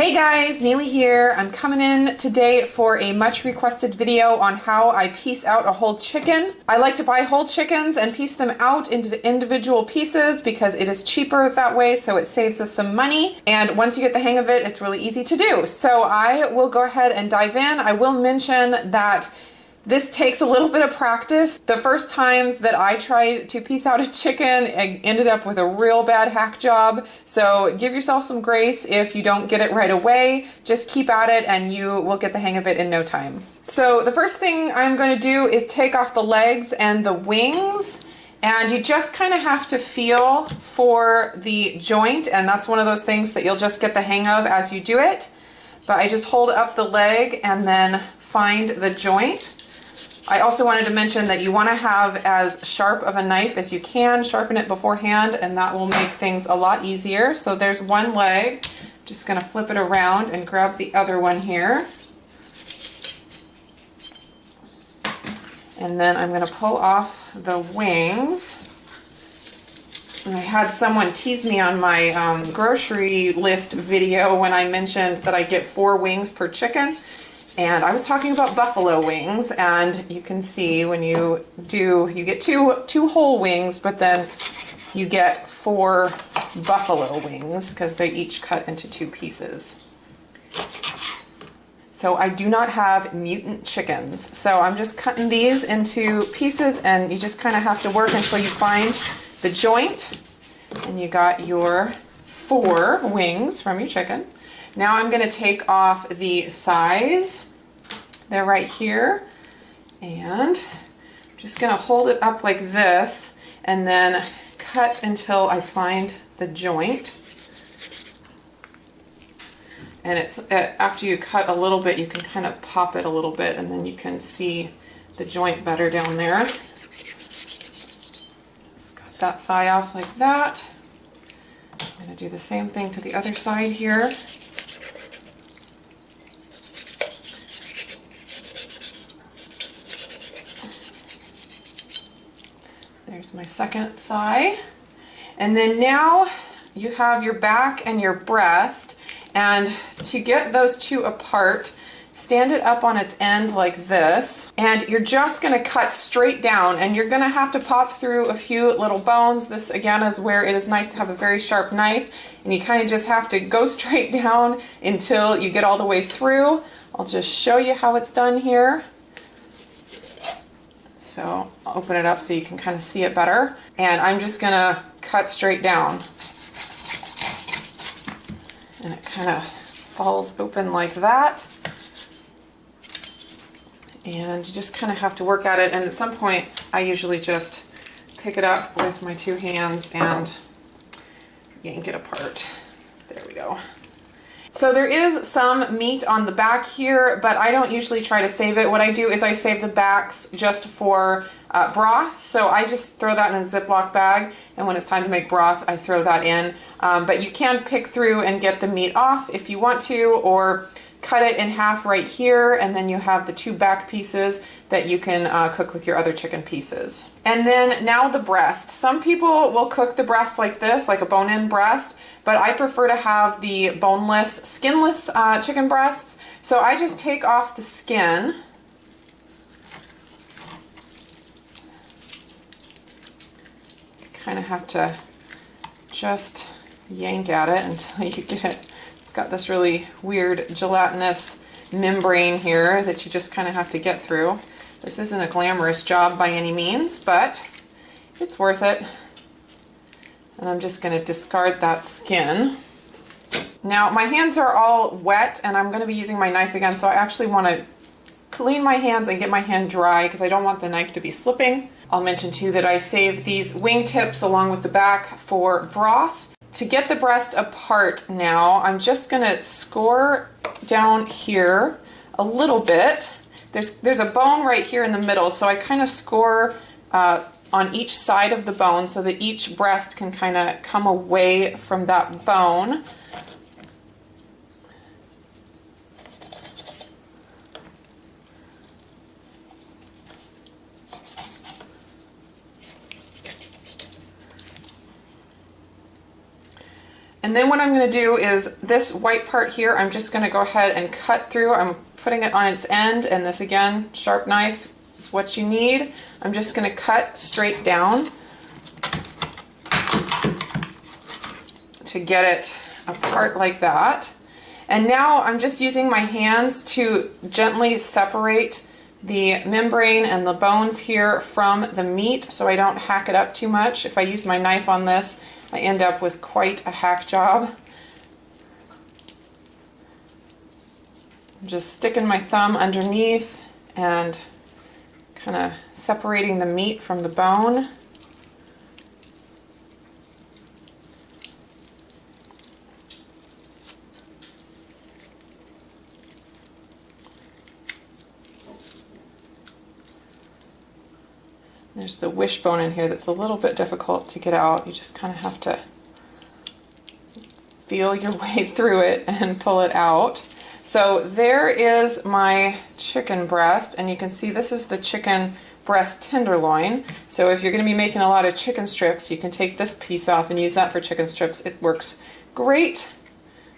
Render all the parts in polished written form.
Hey guys, Neely here. I'm coming in today for a much requested video on how I piece out a whole chicken. I like to buy whole chickens and piece them out into individual pieces because it is cheaper that way, so it saves us some money. And once you get the hang of it, it's really easy to do. So I will go ahead and dive in. I will mention that this takes a little bit of practice. The first times that I tried to piece out a chicken, I ended up with a real bad hack job. So give yourself some grace if you don't get it right away. Just keep at it and you will get the hang of it in no time. So the first thing I'm going to do is take off the legs and the wings. And you just kind of have to feel for the joint, and that's one of those things that you'll just get the hang of as you do it. But I just hold up the leg and then find the joint. I also wanted to mention that you want to have as sharp of a knife as you can. Sharpen it beforehand and that will make things a lot easier. So there's one leg. Just going to flip it around and grab the other one here. And then I'm going to pull off the wings. And I had someone tease me on my grocery list video when I mentioned that I get 4 wings per chicken. And I was talking about buffalo wings, and you can see when you do, you get two whole wings, but then you get 4 buffalo wings because they each cut into 2 pieces. So I do not have mutant chickens. So I'm just cutting these into pieces, and you just kind of have to work until you find the joint. And you got your 4 wings from your chicken. Now I'm going to take off the thighs. They're right here, and I'm just going to hold it up like this and then cut until I find the joint. And it's after you cut a little bit, you can kind of pop it a little bit and then you can see the joint better down there. Just got that thigh off like that. I'm going to do the same thing to the other side here. There's my second thigh. And then now you have your back and your breast, and to get those 2 apart, stand it up on its end like this, and you're just going to cut straight down, and you're going to have to pop through a few little bones. This again is where it is nice to have a very sharp knife, and you kind of just have to go straight down until you get all the way through. I'll just show you how it's done here. So I'll open it up so you can kind of see it better. And I'm just going to cut straight down. And it kind of falls open like that. And you just kind of have to work at it. And at some point, I usually just pick it up with my 2 hands and yank it apart. There we go. So there is some meat on the back here, but I don't usually try to save it. What I do is I save the backs just for broth. So I just throw that in a Ziploc bag, and when it's time to make broth, I throw that in. But you can pick through and get the meat off if you want to, or cut it in half right here, and then you have the 2 back pieces that you can cook with your other chicken pieces. And then now the breast. Some people will cook the breast like this, like a bone-in breast, but I prefer to have the boneless, skinless chicken breasts. So I just take off the skin. Kind of have to just yank at it until you get it. It's got this really weird gelatinous membrane here that you just kind of have to get through. This isn't a glamorous job by any means, but it's worth it. And I'm just going to discard that skin. Now my hands are all wet, and I'm going to be using my knife again, so I actually want to clean my hands and get my hand dry because I don't want the knife to be slipping. I'll mention too that I save these wing tips along with the back for broth. To get the breast apart now, I'm just going to score down here a little bit. There's a bone right here in the middle, so I kind of score on each side of the bone so that each breast can kind of come away from that bone. And then what I'm going to do is this white part here, I'm just going to go ahead and cut through. I'm putting it on its end, and this again, sharp knife is what you need. I'm just going to cut straight down to get it apart like that. And now I'm just using my hands to gently separate the membrane and the bones here from the meat so I don't hack it up too much. If I use my knife on this, I end up with quite a hack job. I'm just sticking my thumb underneath and kind of separating the meat from the bone. There's the wishbone in here that's a little bit difficult to get out. You just kind of have to feel your way through it and pull it out. So there is my chicken breast, and you can see this is the chicken breast tenderloin. So if you're going to be making a lot of chicken strips, you can take this piece off and use that for chicken strips. It works great.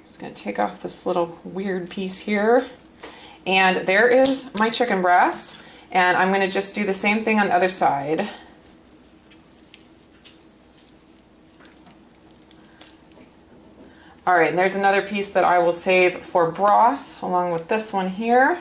Just going to take off this little weird piece here. And there is my chicken breast. And I'm going to just do the same thing on the other side. All right, and there's another piece that I will save for broth along with this one here.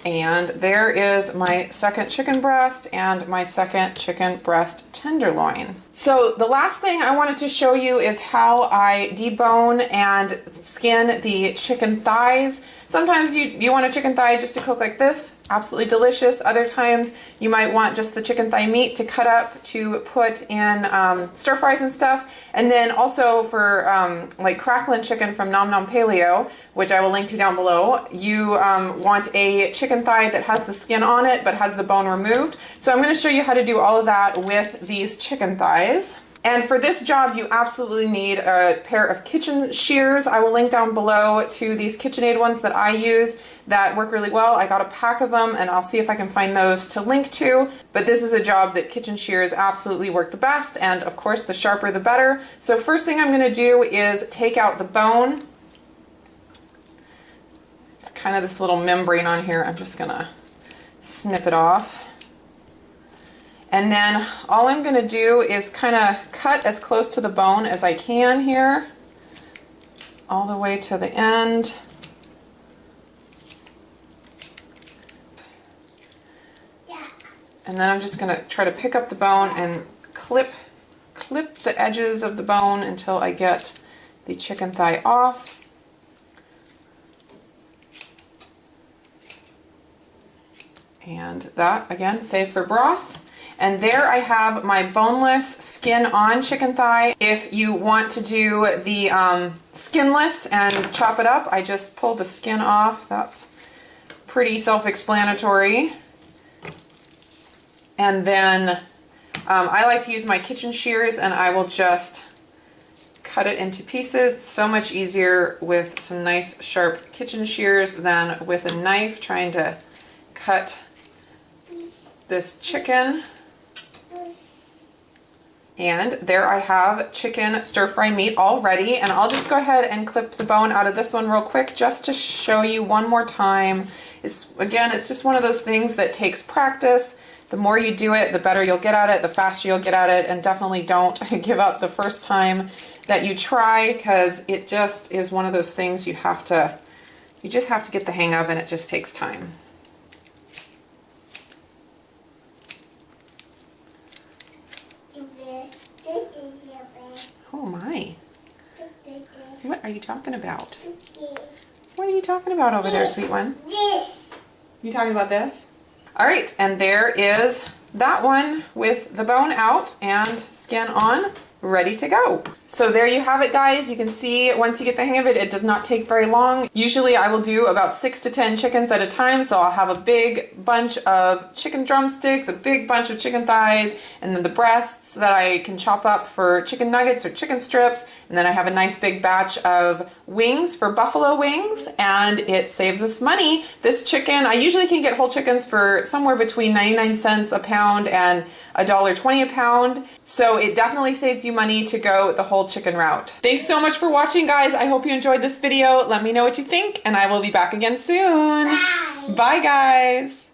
And there is my second chicken breast and my second chicken breast tenderloin. So the last thing I wanted to show you is how I debone and skin the chicken thighs. Sometimes you want a chicken thigh just to cook like this, absolutely delicious. Other times you might want just the chicken thigh meat to cut up to put in stir fries and stuff. And then also for like crackling chicken from Nom Nom Paleo, which I will link to down below, you want a chicken thigh that has the skin on it but has the bone removed. So I'm going to show you how to do all of that with these chicken thighs. And for this job, you absolutely need a pair of kitchen shears. I will link down below to these KitchenAid ones that I use that work really well. I got a pack of them, and I'll see if I can find those to link to. But this is a job that kitchen shears absolutely work the best, and of course, the sharper the better. So first thing I'm going to do is take out the bone. It's kind of this little membrane on here. I'm just going to snip it off. And then all I'm going to do is kind of cut as close to the bone as I can here, all the way to the end. And then I'm just going to try to pick up the bone and clip the edges of the bone until I get the chicken thigh off. And that, again, save for broth. And there I have my boneless skin-on chicken thigh. If you want to do the skinless and chop it up, I just pull the skin off. That's pretty self-explanatory. And then I like to use my kitchen shears, and I will just cut it into pieces. It's so much easier with some nice sharp kitchen shears than with a knife trying to cut this chicken. And there I have chicken stir-fry meat all ready, and I'll just go ahead and clip the bone out of this one real quick just to show you one more time. Again, it's just one of those things that takes practice. The more you do it, the better you'll get at it, the faster you'll get at it, and definitely don't give up the first time that you try, because it just is one of those things you just have to get the hang of, and it just takes time. Oh my. What are you talking about? What are you talking about over there, sweet one? You talking about this? All right, and there is that one with the bone out and skin on, ready to go. So there you have it, guys. You can see once you get the hang of it, it does not take very long. Usually I will do about 6 to 10 chickens at a time. So I'll have a big bunch of chicken drumsticks, a big bunch of chicken thighs, and then the breasts that I can chop up for chicken nuggets or chicken strips. And then I have a nice big batch of wings for buffalo wings, and it saves us money. This chicken, I usually can get whole chickens for somewhere between 99 cents a pound and $1.20 a pound. So it definitely saves you money to go with the whole whole chicken route. Thanks so much for watching, guys. I hope you enjoyed this video. Let me know what you think, and I will be back again soon. Bye. Bye, guys.